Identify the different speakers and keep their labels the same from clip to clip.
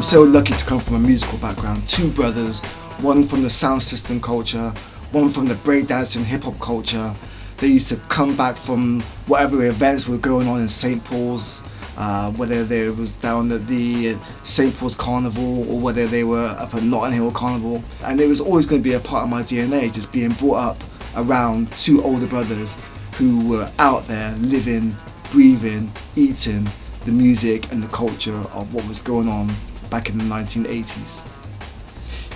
Speaker 1: I'm so lucky to come from a musical background. Two brothers, one from the sound system culture, one from the breakdancing hip hop culture. They used to come back from whatever events were going on in St. Paul's, whether they was down at the St. Paul's Carnival or whether they were up at Notting Hill Carnival. And it was always going to be a part of my DNA, just being brought up around two older brothers who were out there living, breathing, eating the music and the culture of what was going on back in the 1980s.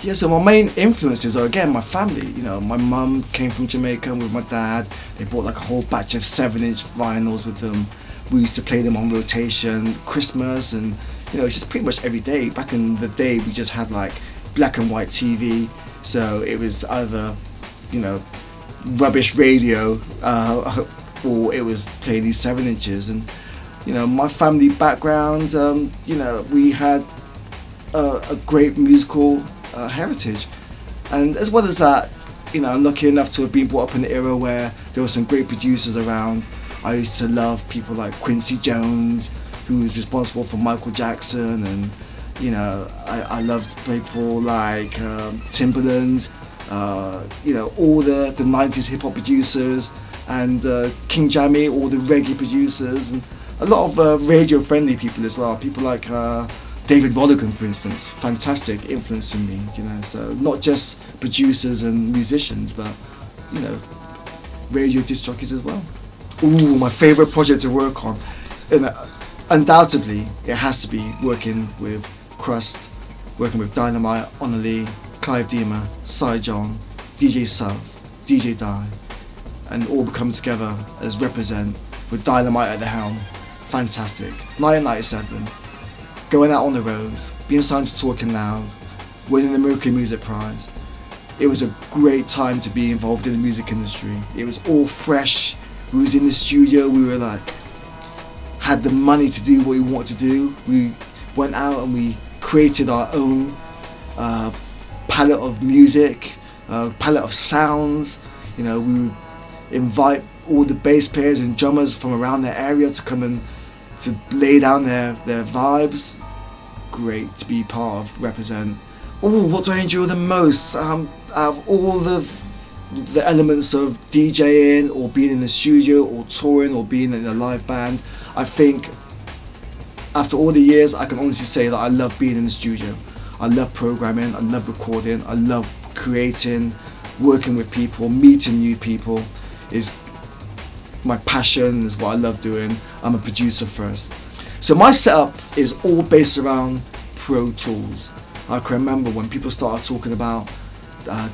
Speaker 1: Yeah, so my main influences are again my family. You know, my mum came from Jamaica with my dad. They brought like a whole batch of 7-inch vinyls with them. We used to play them on rotation, Christmas, and you know, just pretty much every day. Back in the day, we just had like black and white TV, so it was either, you know, rubbish radio or it was playing these 7-inches. And you know, my family background, you know, we had a great musical heritage, and as well as that, you know, I'm lucky enough to have been brought up in an era where there were some great producers around. I used to love people like Quincy Jones, who was responsible for Michael Jackson, and you know, I loved people like Timbaland, you know, all the 90s hip hop producers, and King Jammy, all the reggae producers, and a lot of radio friendly people as well. People like David Rodigan, for instance, fantastic influence on me, you know, so not just producers and musicians, but, you know, radio disc jockeys as well. Ooh, my favourite project to work on, and undoubtedly it has to be working with Crust, working with Dynamite, Onally, Clive Deemer, Cy John, DJ Sub, DJ Die, and all come together as Reprazent with Dynamite at the helm. Fantastic. 1997. Going out on the road, being signed to Talking Loud, winning the Mercury Music Prize. It was a great time to be involved in the music industry. It was all fresh. We was in the studio, we were like, had the money to do what we wanted to do. We went out and we created our own palette of music, palette of sounds. You know, we would invite all the bass players and drummers from around the area to come and to lay down their vibes. Great to be part of Reprazent. Oh, what do I enjoy the most? Out of all the elements of DJing or being in the studio or touring or being in a live band, I think after all the years I can honestly say that I love being in the studio. I love programming, I love recording, I love creating, working with people, meeting new people is my passion, is what I love doing. I'm a producer first. So my setup is all based around Pro Tools. I can remember when people started talking about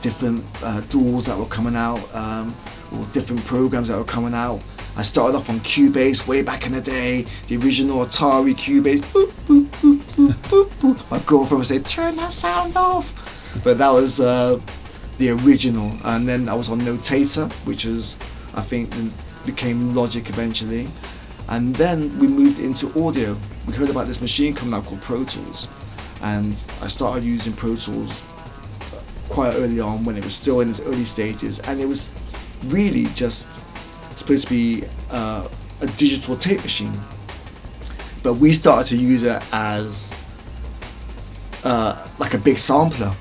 Speaker 1: different tools that were coming out, or different programs that were coming out. I started off on Cubase way back in the day, the original Atari Cubase. Boop, boop, boop, boop, boop, boop. My girlfriend would say, turn that sound off. But that was the original. And then I was on Notator, which was, I think, became Logic eventually. And then we moved into audio. We heard about this machine coming out called Pro Tools. And I started using Pro Tools quite early on when it was still in its early stages. And it was really just supposed to be a digital tape machine. But we started to use it as like a big sampler.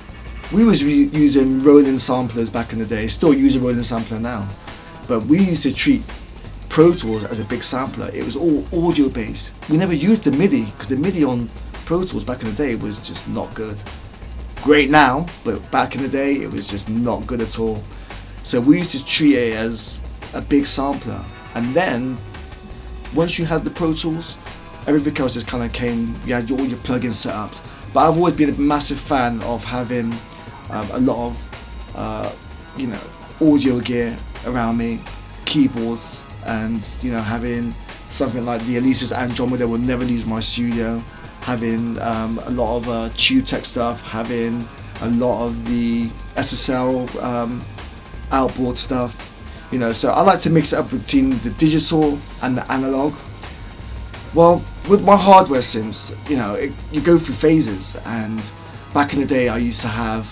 Speaker 1: We was using Roland samplers back in the day, still use a Roland sampler now. But we used to treat Pro Tools as a big sampler. It was all audio based. We never used the MIDI because the MIDI on Pro Tools back in the day was just not good. Great now, but back in the day it was just not good at all. So we used to treat it as a big sampler. And then once you had the Pro Tools, everything else just kind of came. You had all your plugin setups. But I've always been a massive fan of having a lot of you know, audio gear around me, keyboards, and you know, having something like the Alesis Andromeda will never leave my studio, having a lot of tube tech stuff, having a lot of the SSL outboard stuff, you know. So I like to mix it up between the digital and the analog. Well, with my hardware synths, you know, you go through phases, and back in the day I used to have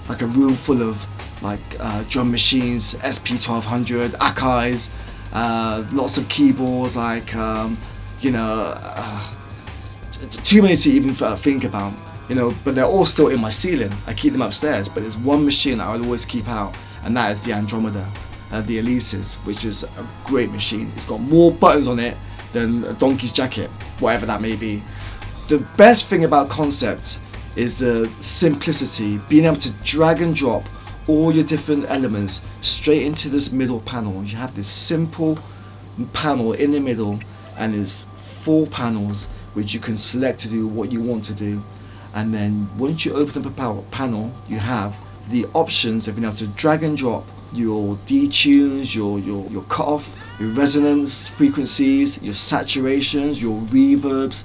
Speaker 1: like a room full of like drum machines, SP1200, Akai's, lots of keyboards, like you know, too many to even think about. you know, but they're all still in my ceiling. I keep them upstairs, but there's one machine that I would always keep out, and that is the Andromeda, the Elysis, which is a great machine. It's got more buttons on it than a donkey's jacket, whatever that may be. The best thing about Concept is the simplicity, being able to drag and drop all your different elements straight into this middle panel. You have this simple panel in the middle, and there's 4 panels which you can select to do what you want to do. And then once you open up a panel, you have the options of being able to drag and drop your detunes, your cutoff, your resonance frequencies, your saturations, your reverbs,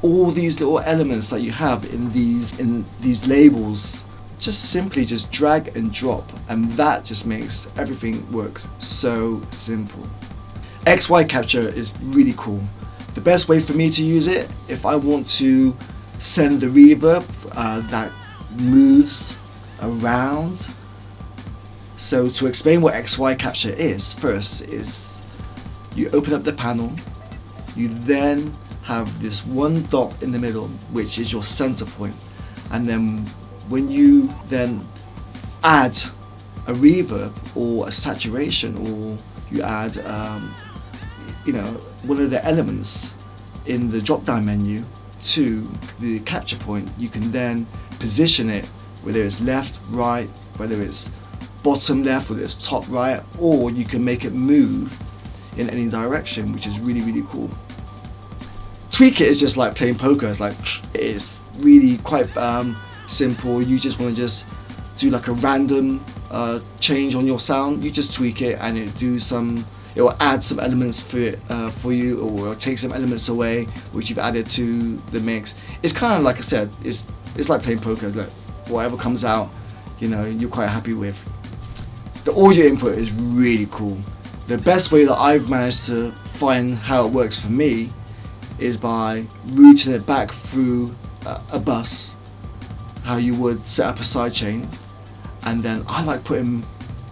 Speaker 1: all these little elements that you have in these labels. Just simply just drag and drop, and that just makes everything work so simple. XY capture is really cool. The best way for me to use it, if I want to send the reverb that moves around. So to explain what XY capture is, first is you open up the panel, you then have this one dot in the middle which is your center point, and then when you then add a reverb or a saturation, or you add you know, one of the elements in the drop down menu to the capture point, you can then position it, whether it's left, right, whether it's bottom left, whether it's top right, or you can make it move in any direction, which is really, really cool. Tweak it is just like playing poker. It's like, it's really quite simple. You just want to just do like a random change on your sound. You just tweak it, and it will add some elements for you, or it'll take some elements away which you've added to the mix. It's kind of like I said, it's like playing poker. Like whatever comes out, you know, you're quite happy with. The audio input is really cool. The best way that I've managed to find how it works for me is by routing it back through a bus, how you would set up a sidechain, and then I like putting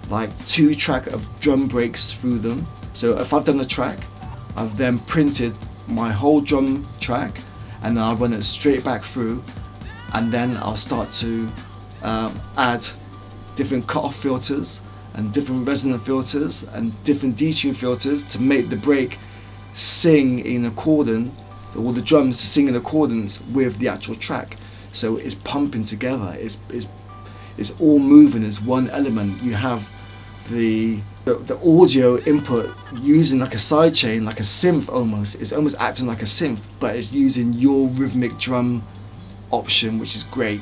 Speaker 1: like 2 tracks of drum breaks through them. So if I've done the track, I've then printed my whole drum track, and then I'll run it straight back through, and then I'll start to add different cutoff filters and different resonant filters and different detune filters to make the break sing in accordance, or the drums to sing in accordance with the actual track. So it's pumping together, it's all moving as one element. You have the audio input using like a sidechain, like a synth almost. It's almost acting like a synth, but it's using your rhythmic drum option, which is great.